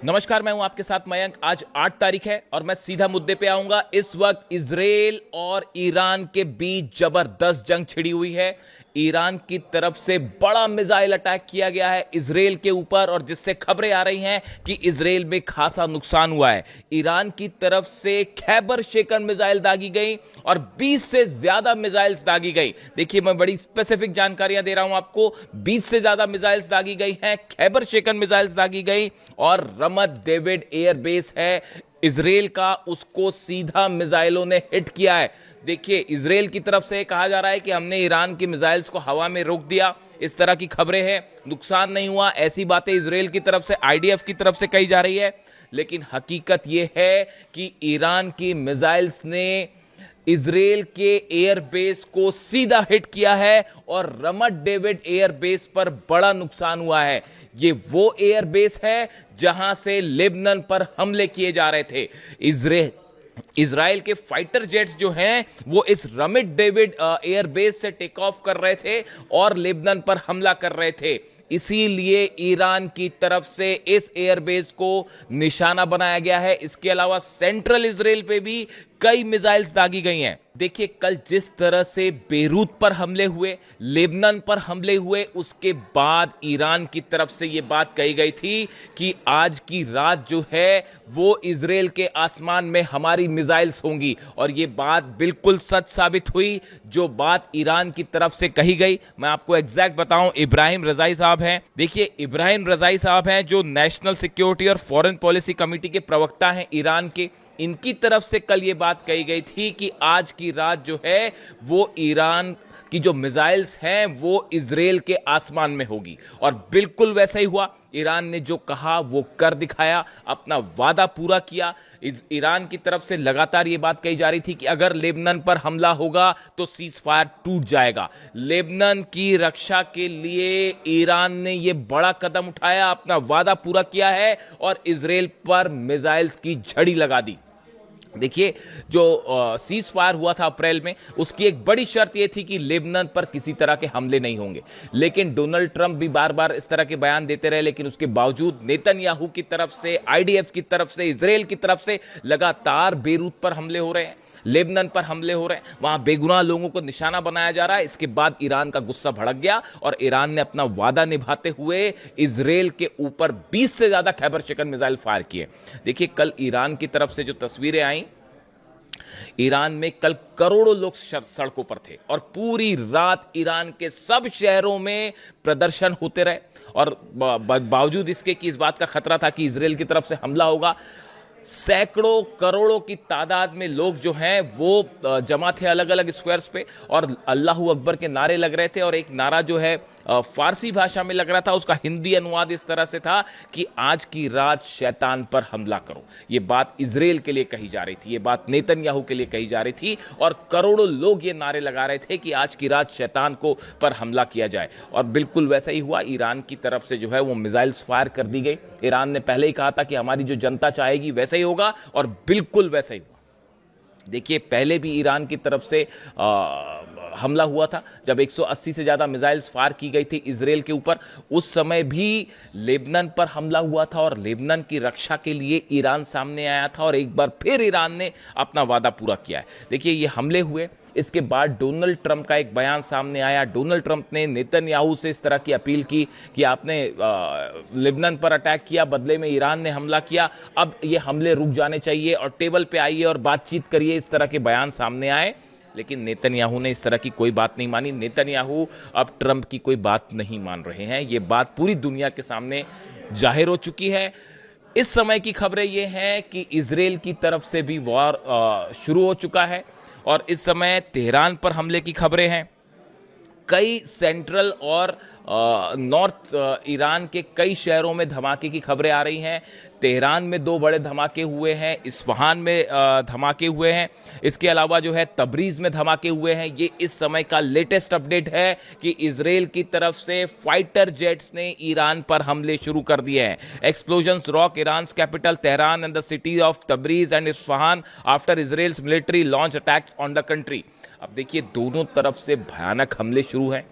नमस्कार, मैं हूं आपके साथ मयंक। आज 8 तारीख है और मैं सीधा मुद्दे पे आऊंगा। इस वक्त इजराइल और ईरान के बीच जबरदस्त जंग छिड़ी हुई है। ईरान की तरफ से बड़ा मिसाइल अटैक किया गया है इजराइल के ऊपर, और जिससे खबरें आ रही हैं कि इजराइल में खासा नुकसान हुआ है। ईरान की तरफ से खैबर शेकन मिसाइल दागी गई और 20 से ज्यादा मिसाइल्स दागी गई। देखिए, मैं बड़ी स्पेसिफिक जानकारियां दे रहा हूं आपको। 20 से ज्यादा मिसाइल्स दागी गई हैं, खैबर शेकन मिसाइल्स दागी गई, और रमत डेविड एयरबेस है इजराइल का, उसको सीधा मिसाइलों ने हिट किया है। देखिए, इजराइल की तरफ से कहा जा रहा है कि हमने ईरान की मिसाइल्स को हवा में रोक दिया, इस तरह की खबरें हैं। नुकसान नहीं हुआ, ऐसी बातें इजराइल की तरफ से, आईडीएफ की तरफ से कही जा रही है। लेकिन हकीकत यह है कि ईरान की मिसाइल्स ने इजराइल के एयरबेस को सीधा हिट किया है और रमत डेविड एयरबेस पर बड़ा नुकसान हुआ है। ये वो एयरबेस है जहां से लेबनान पर हमले किए जा रहे थे। इजराइल के फाइटर जेट्स जो हैं वो इस रमत डेविड एयरबेस से टेक ऑफ कर रहे थे और लेबनान पर हमला कर रहे थे। इसीलिए ईरान की तरफ से इस एयरबेस को निशाना बनाया गया है। इसके अलावा सेंट्रल इजराइल पे भी कई मिसाइल्स दागी गई हैं। देखिए, कल जिस तरह से बेरूत पर हमले हुए, लेबनान पर हमले हुए, उसके बाद ईरान की तरफ से यह बात कही गई थी कि आज की रात जो है वो इजराइल के आसमान में हमारी मिसाइल्स होंगी, और यह बात बिल्कुल सच साबित हुई। जो बात ईरान की तरफ से कही गई, मैं आपको एग्जैक्ट बताऊं, इब्राहिम रजाई साहब हैं। देखिए, इब्राहिम रजाई साहब हैं जो नेशनल सिक्योरिटी और फॉरेन पॉलिसी कमेटी के प्रवक्ता हैं ईरान के। इनकी तरफ से कल ये बात कही गई थी कि आज की रात जो है वो ईरान की जो मिसाइल्स हैं वो इजराइल के आसमान में होगी, और बिल्कुल वैसा ही हुआ। ईरान ने जो कहा वो कर दिखाया, अपना वादा पूरा किया। ईरान की तरफ से लगातार ये बात कही जा रही थी कि अगर लेबनान पर हमला होगा तो सीज फायर टूट जाएगा। लेबनान की रक्षा के लिए ईरान ने ये बड़ा कदम उठाया, अपना वादा पूरा किया है और इजराइल पर मिसाइल्स की झड़ी लगा दी। देखिए, जो सीज फायर हुआ था अप्रैल में, उसकी एक बड़ी शर्त यह थी कि लेबनान पर किसी तरह के हमले नहीं होंगे। लेकिन डोनाल्ड ट्रंप भी बार बार इस तरह के बयान देते रहे, लेकिन उसके बावजूद नेतन्याहू की तरफ से, आईडीएफ की तरफ से, इजराइल की तरफ से लगातार बेरूत पर हमले हो रहे हैं, लेबनान पर हमले हो रहे हैं, वहां बेगुनाह लोगों को निशाना बनाया जा रहा है। इसके बाद ईरान का गुस्सा भड़क गया और ईरान ने अपना वादा निभाते हुए इजराइल के ऊपर 20 से ज्यादा खैबर शेकन मिसाइल फायर किए। देखिए, कल ईरान की तरफ से जो तस्वीरें आई, ईरान में कल करोड़ों लोग सड़कों पर थे और पूरी रात ईरान के सब शहरों में प्रदर्शन होते रहे, और बावजूद इसके कि इस बात का खतरा था कि इजराइल की तरफ से हमला होगा, सैकड़ों करोड़ों की तादाद में लोग जो हैं वो जमा थे अलग अलग स्क्वायर्स पे, और अल्लाहू अकबर के नारे लग रहे थे। और एक नारा जो है फारसी भाषा में लग रहा था, उसका हिंदी अनुवाद इस तरह से था कि आज की रात शैतान पर हमला करो। ये बात इजराइल के लिए कही जा रही थी, ये बात नेतन्याहू के लिए कही जा रही थी, और करोड़ों लोग ये नारे लगा रहे थे कि आज की रात शैतान को पर हमला किया जाए। और बिल्कुल वैसा ही हुआ। ईरान की तरफ से जो है वो मिसाइल्स फायर कर दी गई। ईरान ने पहले ही कहा था कि हमारी जो जनता चाहेगी वैसा ही होगा, और बिल्कुल वैसा ही हुआ। देखिए, पहले भी ईरान की तरफ से हमला हुआ था जब 180 से ज्यादा मिसाइल्स फायर की गई थी इजराइल के ऊपर। उस समय भी लेबनान पर हमला हुआ था और लेबनान की रक्षा के लिए ईरान सामने आया था, और एक बार फिर ईरान ने अपना वादा पूरा किया है। देखिए, ये हमले हुए, इसके बाद डोनाल्ड ट्रंप का एक बयान सामने आया। डोनाल्ड ट्रंप ने नेतन्याहू से इस तरह की अपील की कि आपने लेबनान पर अटैक किया, बदले में ईरान ने हमला किया, अब ये हमले रुक जाने चाहिए और टेबल पे आइए और बातचीत करिए। इस तरह के बयान सामने आए, लेकिन नेतन्याहू ने इस तरह की कोई बात नहीं मानी। नेतन्याहू अब ट्रंप की कोई बात नहीं मान रहे हैं। ये बात पूरी दुनिया के सामने जाहिर हो चुकी है। इस समय की खबरें ये हैं कि इजराइल की तरफ से भी वॉर शुरू हो चुका है, और इस समय तेहरान पर हमले की खबरें हैं। कई सेंट्रल और नॉर्थ ईरान के कई शहरों में धमाके की खबरें आ रही हैं। तेहरान में 2 बड़े धमाके हुए हैं, इस्फहान में धमाके हुए हैं, इसके अलावा जो है तबरीज में धमाके हुए हैं। ये इस समय का लेटेस्ट अपडेट है कि इजराइल की तरफ से फाइटर जेट्स ने ईरान पर हमले शुरू कर दिए हैं। Explosions rock Iran's capital Tehran and the city of Tabriz and Isfahan after Israel's military launch attacks on the country. अब देखिए, दोनों तरफ से भयानक हमले शुरू हैं।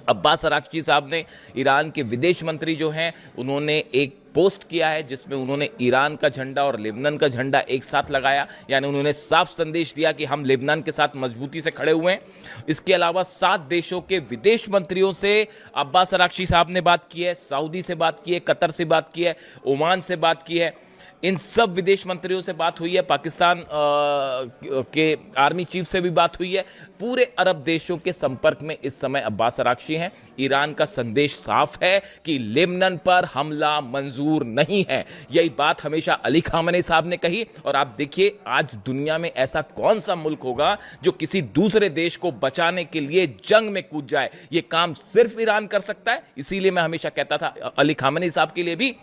अब्बास अराक्ची साहब ने, ईरान के विदेश मंत्री जो हैं, उन्होंने एक पोस्ट किया है जिसमें उन्होंने ईरान का झंडा और लेबनान का झंडा एक साथ लगाया, यानी उन्होंने साफ संदेश दिया कि हम लेबनान के साथ मजबूती से खड़े हुए हैं। इसके अलावा 7 देशों के विदेश मंत्रियों से अब्बास अराक्ची साहब ने बात की है, सऊदी से बात की है, कतर से बात की है, ओमान से बात की है। इन सब विदेश मंत्रियों से बात हुई है, पाकिस्तान के आर्मी चीफ से भी बात हुई है। पूरे अरब देशों के संपर्क में इस समय अब्बास अराक्ची हैं। ईरान का संदेश साफ है कि लेबनान पर हमला मंजूर नहीं है। यही बात हमेशा अली खामेनी साहब ने कही। और आप देखिए, आज दुनिया में ऐसा कौन सा मुल्क होगा जो किसी दूसरे देश को बचाने के लिए जंग में कूद जाए। यह काम सिर्फ ईरान कर सकता है। इसीलिए मैं हमेशा कहता था अली खामेनी साहब के लिए भी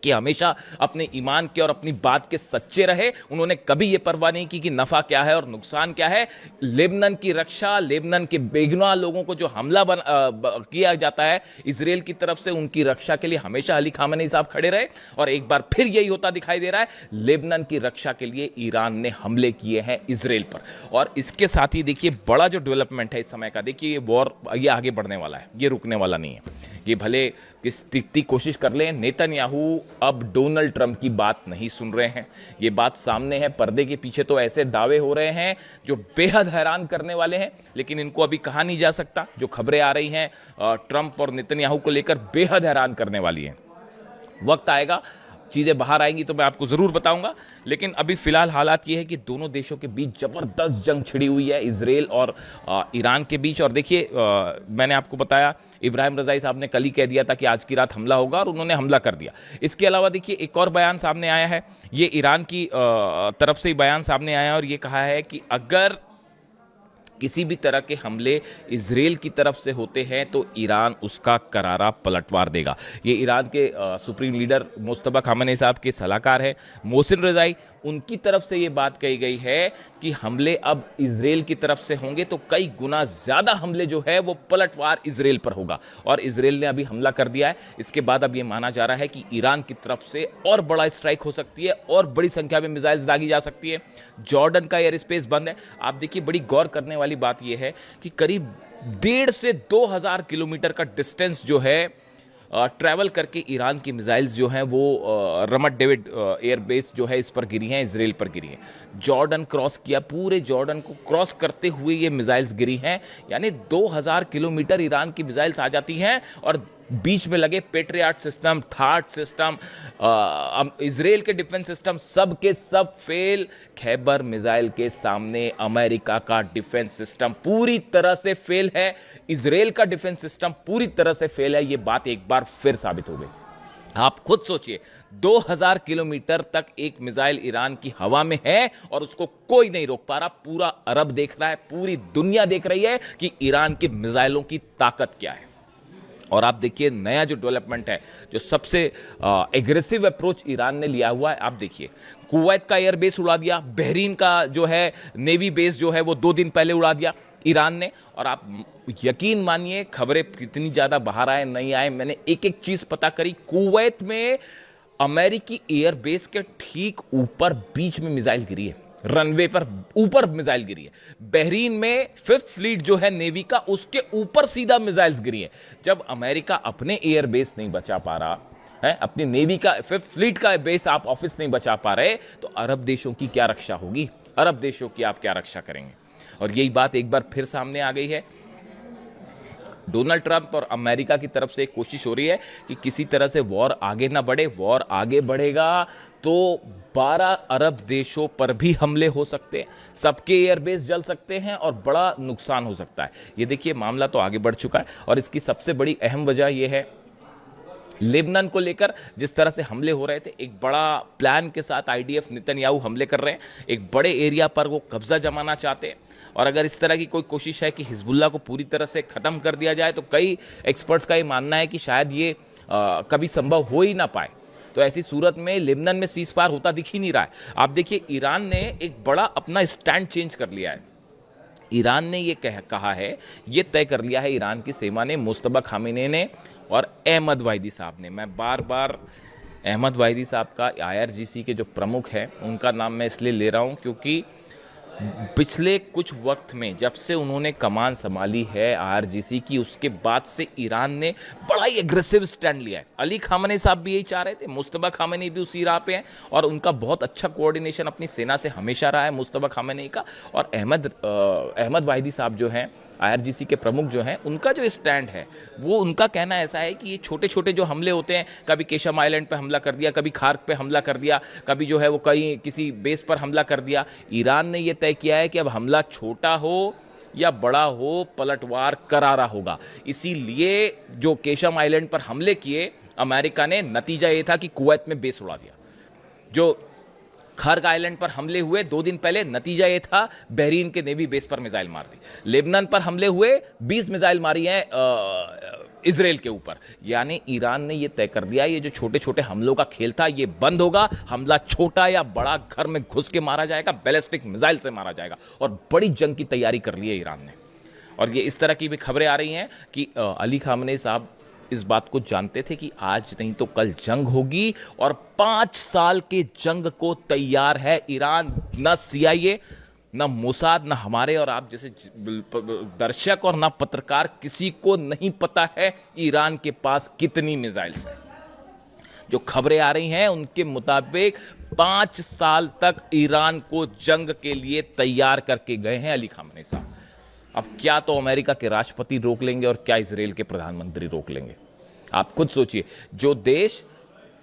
कि हमेशा अपने ईमान के और अपनी बात के सच्चे रहे। उन्होंने कभी यह परवाह नहीं की कि नफा क्या है और नुकसान क्या है। लेबनान की रक्षा, लेबनान के बेगुनाह लोगों को जो हमला किया जाता है इजराइल की तरफ से, उनकी रक्षा के लिए हमेशा अली खामेनी साहब खड़े रहे। और एक बार फिर यही होता दिखाई दे रहा है, लेबनान की रक्षा के लिए ईरान ने हमले किए हैं इजराइल पर। और इसके साथ ही देखिए, बड़ा जो डेवलपमेंट है इस समय का, देखिए ये वॉर ये आगे बढ़ने वाला है, ये रुकने वाला नहीं है। ये भले कितनी कोशिश कर लें, नेतन्याहू अब डोनाल्ड ट्रंप की बात नहीं सुन रहे हैं। ये बात सामने है, पर्दे के पीछे तो ऐसे दावे हो रहे हैं जो बेहद हैरान करने वाले हैं, लेकिन इनको अभी कहा नहीं जा सकता। जो खबरें आ रही हैं ट्रंप और नेतन्याहू को लेकर, बेहद हैरान करने वाली हैं। वक्त आएगा, चीजें बाहर आएंगी तो मैं आपको जरूर बताऊंगा। लेकिन अभी फिलहाल हालात ये है कि दोनों देशों के बीच जबरदस्त जंग छिड़ी हुई है, इजराइल और ईरान के बीच। और देखिए, मैंने आपको बताया, इब्राहिम रजाई साहब ने कल ही कह दिया था कि आज की रात हमला होगा, और उन्होंने हमला कर दिया। इसके अलावा देखिए, एक और बयान सामने आया है, ये ईरान की तरफ से बयान सामने आया, और ये कहा है कि अगर किसी भी तरह के हमले इजराइल की तरफ से होते हैं तो ईरान उसका करारा पलटवार देगा। ये ईरान के सुप्रीम लीडर मुस्तफा खामेनी साहब के सलाहकार हैं मोहसिन रजाई, उनकी तरफ से ये बात कही गई है कि हमले अब इजराइल की तरफ से होंगे तो कई गुना ज्यादा हमले जो है वो पलटवार इजराइल पर होगा। और इजराइल ने अभी हमला कर दिया है। इसके बाद अब ये माना जा रहा है कि ईरान की तरफ से और बड़ा स्ट्राइक हो सकती है और बड़ी संख्या में मिसाइल्स दागी जा सकती है। जॉर्डन का एयर स्पेस बंद है। आप देखिए, बड़ी गौर करने वाली बात यह है कि करीब 1.5 से 2,000 किलोमीटर का डिस्टेंस जो है ट्रैवल करके ईरान की मिसाइल्स जो हैं वो रमत डेविड एयर बेस जो है इस पर गिरी हैं, इजराइल पर गिरी हैं। जॉर्डन क्रॉस किया, पूरे जॉर्डन को क्रॉस करते हुए ये मिसाइल्स गिरी हैं, यानी 2,000 किलोमीटर ईरान की मिसाइल्स आ जाती हैं। और बीच में लगे patriot system, third system, Israel के डिफेंस सिस्टम, सब के सब फेल। खैबर मिसाइल के सामने अमेरिका का डिफेंस सिस्टम पूरी तरह से फेल है, इजराइल का डिफेंस सिस्टम पूरी तरह से फेल है। यह बात एक बार फिर साबित हो गई। आप खुद सोचिए, 2,000 किलोमीटर तक एक मिसाइल ईरान की हवा में है और उसको कोई नहीं रोक पा रहा। पूरा अरब देख रहा है, पूरी दुनिया देख रही है कि ईरान की मिसाइलों की ताकत क्या है। और आप देखिए, नया जो डेवलपमेंट है, जो सबसे एग्रेसिव अप्रोच ईरान ने लिया हुआ है, आप देखिए, कुवैत का एयरबेस उड़ा दिया, बहरीन का जो है नेवी बेस जो है वो 2 दिन पहले उड़ा दिया ईरान ने। और आप यकीन मानिए, खबरें कितनी ज्यादा बाहर आए नहीं आए, मैंने एक एक चीज पता करी। कुवैत में अमेरिकी एयरबेस के ठीक ऊपर बीच में मिसाइल गिरी है, रनवे पर ऊपर मिसाइल गिरी है। बहरीन में 5th फ्लीट जो है नेवी का, उसके ऊपर सीधा मिसाइल्स गिरी है। जब अमेरिका अपने एयर बेस नहीं बचा पा रहा है, अपनी नेवी का 5th फ्लीट का बेस आप ऑफिस नहीं बचा पा रहे, तो अरब देशों की क्या रक्षा होगी? अरब देशों की आप क्या रक्षा करेंगे? और यही बात एक बार फिर सामने आ गई है। डोनाल्ड ट्रंप और अमेरिका की तरफ से एक कोशिश हो रही है कि किसी तरह से वॉर आगे ना बढ़े। वॉर आगे बढ़ेगा तो 12 अरब देशों पर भी हमले हो सकते हैं, सबके एयरबेस जल सकते हैं और बड़ा नुकसान हो सकता है। ये देखिए, मामला तो आगे बढ़ चुका है। और इसकी सबसे बड़ी अहम वजह यह है, लेबनान को लेकर जिस तरह से हमले हो रहे थे, एक बड़ा प्लान के साथ आईडीएफ नेतन्याहू हमले कर रहे हैं। एक बड़े एरिया पर वो कब्जा जमाना चाहते हैं। और अगर इस तरह की कोई कोशिश है कि हिजबुल्लाह को पूरी तरह से खत्म कर दिया जाए, तो कई एक्सपर्ट्स का ये मानना है कि शायद ये कभी संभव हो ही ना पाए। तो ऐसी सूरत में लेबनान में सीज फायर होता दिख ही नहीं रहा है। आप देखिए, ईरान ने एक बड़ा अपना स्टैंड चेंज कर लिया है। ईरान ने ये कहा है, ये तय कर लिया है ईरान की सेना ने, मुस्तफा खामेनी ने और अहमद वाहिदी साहब ने। मैं बार बार अहमद वाहिदी साहब का IRGC के जो प्रमुख हैं उनका नाम मैं इसलिए ले रहा हूं क्योंकि पिछले कुछ वक्त में जब से उन्होंने कमान संभाली है आईआरजीसी की, उसके बाद से ईरान ने बड़ा ही एग्रेसिव स्टैंड लिया है। अली खामेनी साहब भी यही चाह रहे थे, मुस्तफा खामेनी भी उसी राह पे हैं और उनका बहुत अच्छा कोऑर्डिनेशन अपनी सेना से हमेशा रहा है मुस्तफा खामेनी का। और अहमद वाहिदी साहब जो हैं आईआरजीसी के प्रमुख जो हैं, उनका जो स्टैंड है वो उनका कहना ऐसा है कि ये छोटे छोटे जो हमले होते हैं, कभी केशम आइलैंड पे हमला कर दिया, कभी खार्क पे हमला कर दिया, कभी जो है वो कहीं किसी बेस पर हमला कर दिया, ईरान ने ये तय किया है कि अब हमला छोटा हो या बड़ा हो, पलटवार करारा होगा। इसीलिए जो केशम आइलैंड पर हमले किए अमेरिका ने, नतीजा ये था कि कुवैत में बेस उड़ा दिया। जो खर्ग आइलैंड पर हमले हुए 2 दिन पहले, नतीजा ये था बहरीन के नेवी बेस पर मिसाइल मार दी। लेबनान पर हमले हुए 20 मिसाइल मारी हैं इजराइल के ऊपर। यानी ईरान ने ये तय कर दिया, ये जो छोटे छोटे हमलों का खेल था ये बंद होगा, हमला छोटा या बड़ा घर में घुस के मारा जाएगा, बैलिस्टिक मिसाइल से मारा जाएगा। और बड़ी जंग की तैयारी कर ली है ईरान ने। और ये इस तरह की भी खबरें आ रही हैं कि अली खामेनी साहब इस बात को जानते थे कि आज नहीं तो कल जंग होगी और 5 साल के जंग को तैयार है ईरान। न सीआईए, न मोसाद, न हमारे और आप जैसे दर्शक और न पत्रकार, किसी को नहीं पता है ईरान के पास कितनी मिसाइल्स हैं। जो खबरें आ रही हैं उनके मुताबिक 5 साल तक ईरान को जंग के लिए तैयार करके गए हैं अली खामेनी साहब। अब क्या तो अमेरिका के राष्ट्रपति रोक लेंगे और क्या इजराइल के प्रधानमंत्री रोक लेंगे। आप खुद सोचिए, जो देश,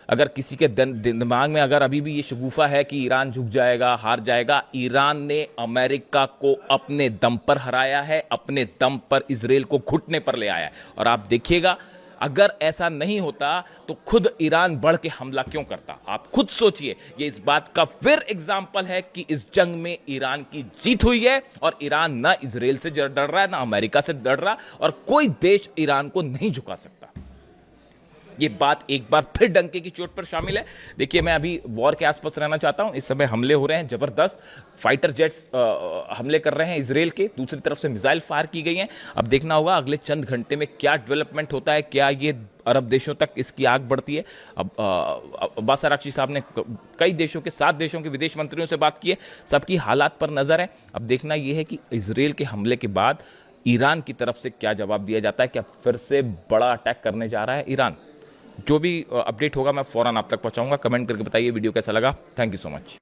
अगर किसी के दिमाग में अगर अभी भी ये शगुफा है कि ईरान झुक जाएगा, हार जाएगा, ईरान ने अमेरिका को अपने दम पर हराया है, अपने दम पर इजराइल को घुटने पर ले आया है। और आप देखिएगा, अगर ऐसा नहीं होता तो खुद ईरान बढ़ के हमला क्यों करता। आप खुद सोचिए, ये इस बात का फिर एग्जाम्पल है कि इस जंग में ईरान की जीत हुई है और ईरान ना इजराइल से डर रहा है, ना अमेरिका से डर रहा, और कोई देश ईरान को नहीं झुका सकता। ये बात एक बार फिर डंके की चोट पर शामिल है। देखिए, मैं अभी वॉर के आसपास रहना चाहता हूं। इस समय हमले हो रहे हैं जबरदस्त, फाइटर जेट्स हमले कर रहे हैं इजराइल के, दूसरी तरफ से मिसाइल फायर की गई हैं। अब देखना होगा अगले चंद घंटे में क्या डेवलपमेंट होता है, क्या ये अरब देशों तक इसकी आग बढ़ती है। अब अब्बास अरागची साहब ने कई देशों के 7 देशों के विदेश मंत्रियों से बात की है, सबकी हालात पर नजर है। अब देखना यह है कि इजराइल के हमले के बाद ईरान की तरफ से क्या जवाब दिया जाता है। क्या फिर से बड़ा अटैक करने जा रहा है ईरान? जो भी अपडेट होगा मैं फौरन आप तक पहुंचाऊंगा। कमेंट करके बताइए वीडियो कैसा लगा। Thank you so much.